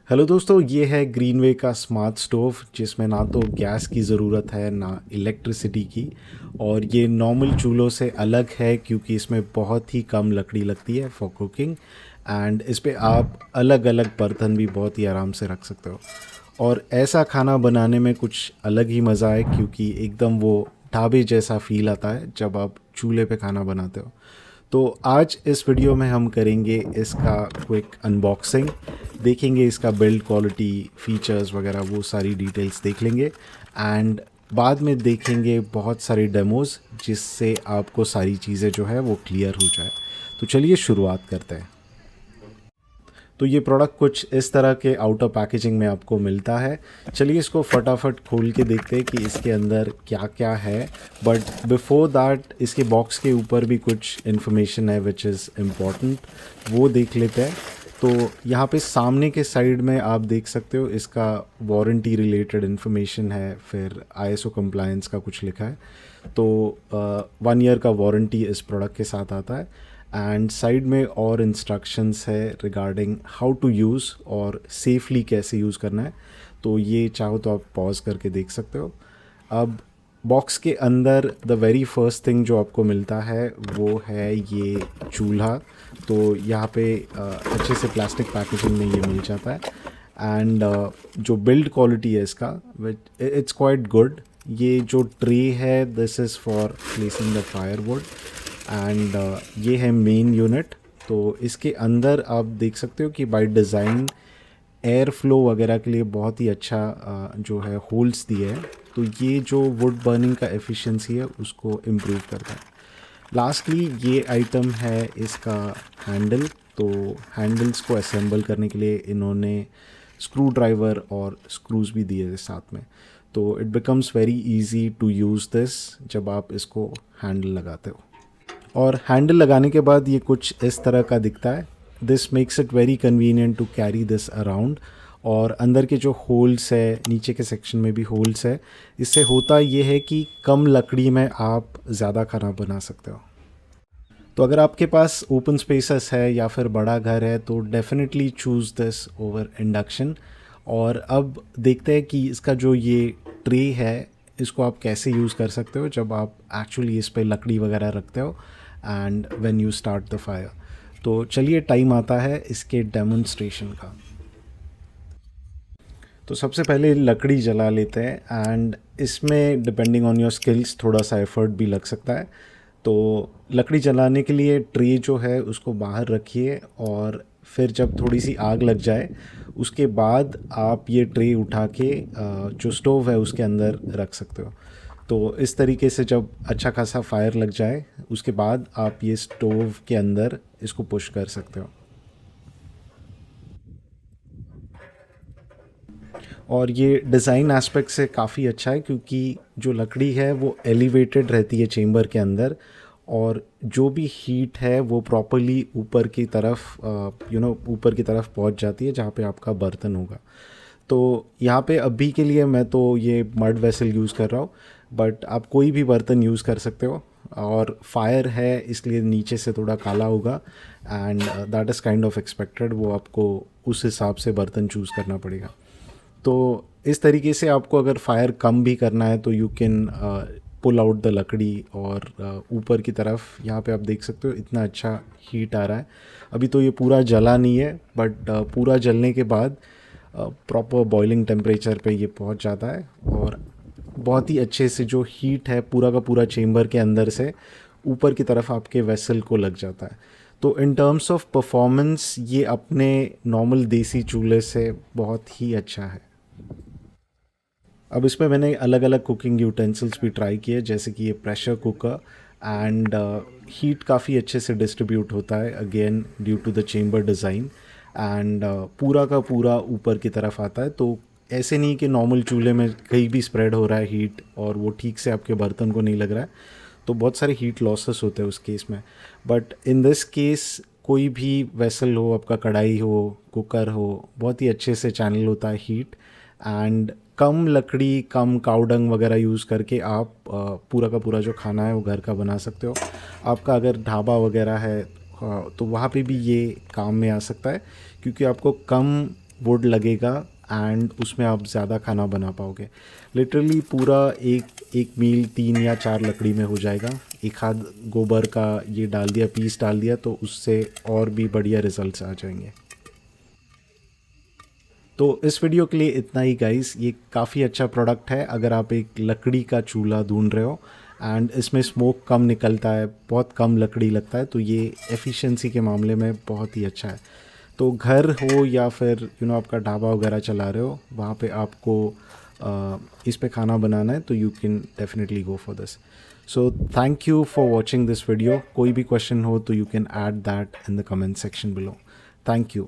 Hello दोस्तों, ये है ग्रीनवे का स्मार्ट स्टोव जिसमें ना तो गैस की ज़रूरत है ना इलेक्ट्रिसिटी की। और ये नॉर्मल चूल्हों से अलग है क्योंकि इसमें बहुत ही कम लकड़ी लगती है फॉर कुकिंग। एंड इस पे आप अलग अलग बर्तन भी बहुत ही आराम से रख सकते हो। और ऐसा खाना बनाने में कुछ अलग ही मज़ा है क्योंकि एकदम वो ढाबे जैसा फील आता है जब आप चूल्हे पे खाना बनाते हो। तो आज इस वीडियो में हम करेंगे इसका क्विक अनबॉक्सिंग, देखेंगे इसका बिल्ड क्वालिटी, फीचर्स वगैरह, वो सारी डिटेल्स देख लेंगे। एंड बाद में देखेंगे बहुत सारे डेमोज जिससे आपको सारी चीज़ें जो है वो क्लियर हो जाए। तो चलिए शुरुआत करते हैं। तो ये प्रोडक्ट कुछ इस तरह के आउटर पैकेजिंग में आपको मिलता है। चलिए इसको फटाफट खोल के देखते हैं कि इसके अंदर क्या क्या है। बट बिफोर दैट इसके बॉक्स के ऊपर भी कुछ इन्फॉर्मेशन है विच इज़ इम्पॉर्टेंट, वो देख लेते हैं। तो यहाँ पे सामने के साइड में आप देख सकते हो इसका वारंटी रिलेटेड इन्फॉर्मेशन है, फिर आईएसओ कंप्लायंस का कुछ लिखा है। तो 1 ईयर का वारंटी इस प्रोडक्ट के साथ आता है। एंड साइड में और इंस्ट्रक्शंस है रिगार्डिंग हाउ टू यूज़ और सेफली कैसे यूज़ करना है। तो ये चाहो तो आप पॉज करके देख सकते हो। अब बॉक्स के अंदर द वेरी फर्स्ट थिंग जो आपको मिलता है वो है ये चूल्हा। तो यहाँ पे अच्छे से प्लास्टिक पैकेजिंग में ये मिल जाता है। एंड जो बिल्ड क्वालिटी है इसका, इट्स क्वाइट गुड। ये जो ट्रे है this is for placing the firewood. And ये है मेन यूनिट। तो इसके अंदर आप देख सकते हो कि बाय डिज़ाइन एयर फ्लो वगैरह के लिए बहुत ही अच्छा जो है होल्स दिए हैं। तो ये जो वुड बर्निंग का एफिशिएंसी है उसको इम्प्रूव करता है। लास्टली ये आइटम है इसका हैंडल। तो हैंडल्स को असेंबल करने के लिए इन्होंने स्क्रू ड्राइवर और स्क्रूज भी दिए थे साथ में। तो it becomes very easy to use this जब आप इसको हैंडल लगाते हो। और हैंडल लगाने के बाद ये कुछ इस तरह का दिखता है। This makes it very convenient to carry this around. और अंदर के जो होल्स है, नीचे के सेक्शन में भी होल्स है। इससे होता ये है कि कम लकड़ी में आप ज़्यादा खाना बना सकते हो। तो अगर आपके पास ओपन स्पेसेस है या फिर बड़ा घर है तो definitely choose this over induction. और अब देखते हैं कि इसका जो ये ट्रे है इसको आप कैसे यूज़ कर सकते हो जब आप एक्चुअली इस पे लकड़ी वगैरह रखते हो and when you start the fire. तो चलिए टाइम आता है इसके डेमोन्स्ट्रेशन का। तो सबसे पहले लकड़ी जला लेते हैं। एंड इसमें डिपेंडिंग ऑन योर स्किल्स थोड़ा सा एफर्ट भी लग सकता है। तो लकड़ी जलाने के लिए ट्रे जो है उसको बाहर रखिए और फिर जब थोड़ी सी आग लग जाए उसके बाद आप ये ट्रे उठा के जो स्टोव है उसके अंदर रख सकते हो। तो इस तरीके से जब अच्छा खासा फायर लग जाए उसके बाद आप ये स्टोव के अंदर इसको पुश कर सकते हो। और ये डिज़ाइन एस्पेक्ट से काफ़ी अच्छा है क्योंकि जो लकड़ी है वो एलिवेटेड रहती है चेंबर के अंदर। और जो भी हीट है वो प्रॉपरली ऊपर की तरफ ऊपर की तरफ पहुंच जाती है जहाँ पे आपका बर्तन होगा। तो यहाँ पे अभी के लिए मैं तो ये मड वेसल यूज़ कर रहा हूँ, बट आप कोई भी बर्तन यूज़ कर सकते हो। और फायर है इसलिए नीचे से थोड़ा काला होगा and that is kind of expected. वो आपको उस हिसाब से बर्तन चूज़ करना पड़ेगा। तो इस तरीके से आपको अगर फायर कम भी करना है तो you can pull out the लकड़ी और ऊपर की तरफ यहाँ पे आप देख सकते हो इतना अच्छा हीट आ रहा है। अभी तो ये पूरा जला नहीं है बट पूरा जलने के बाद प्रॉपर बॉइलिंग टेम्परेचर पे ये पहुँच जाता है और बहुत ही अच्छे से जो हीट है पूरा का पूरा चेम्बर के अंदर से ऊपर की तरफ आपके वेसल को लग जाता है। तो इन टर्म्स ऑफ परफॉर्मेंस ये अपने नॉर्मल देसी चूल्हे से बहुत ही अच्छा है। अब इसमें मैंने अलग अलग कुकिंग यूटेंसिल्स भी ट्राई किए जैसे कि ये प्रेशर कुकर। एंड हीट काफ़ी अच्छे से डिस्ट्रीब्यूट होता है again due to the chamber design. And पूरा का पूरा ऊपर की तरफ आता है। तो ऐसे नहीं कि नॉर्मल चूल्हे में कहीं भी स्प्रेड हो रहा है हीट और वो ठीक से आपके बर्तन को नहीं लग रहा है। तो बहुत सारे हीट लॉसेस होते हैं उस केस में। बट इन दिस केस कोई भी वेसल हो, आपका कढ़ाई हो, कुकर हो, बहुत ही अच्छे से चैनल होता है हीट। एंड कम लकड़ी, कम काउडंग वगैरह यूज़ करके आप पूरा का पूरा जो खाना है वो घर का बना सकते हो। आपका अगर ढाबा वगैरह है तो वहाँ पे भी ये काम में आ सकता है क्योंकि आपको कम वुड लगेगा एंड उसमें आप ज़्यादा खाना बना पाओगे। लिटरली पूरा एक मील 3 या 4 लकड़ी में हो जाएगा। एक हाथ गोबर का ये डाल दिया, पीस डाल दिया, तो उससे और भी बढ़िया रिजल्ट्स आ जाएंगे। तो इस वीडियो के लिए इतना ही गाइस। ये काफ़ी अच्छा प्रोडक्ट है अगर आप एक लकड़ी का चूल्हा ढूंढ रहे हो एंड इसमें स्मोक कम निकलता है, बहुत कम लकड़ी लगता है, तो ये एफिशिएंसी के मामले में बहुत ही अच्छा है। तो घर हो या फिर आपका ढाबा वगैरह चला रहे हो, वहाँ पे आपको इस पे खाना बनाना है, तो you can definitely go for this. So thank you for watching this video. कोई भी क्वेश्चन हो तो you can add that in the comment section below. Thank you.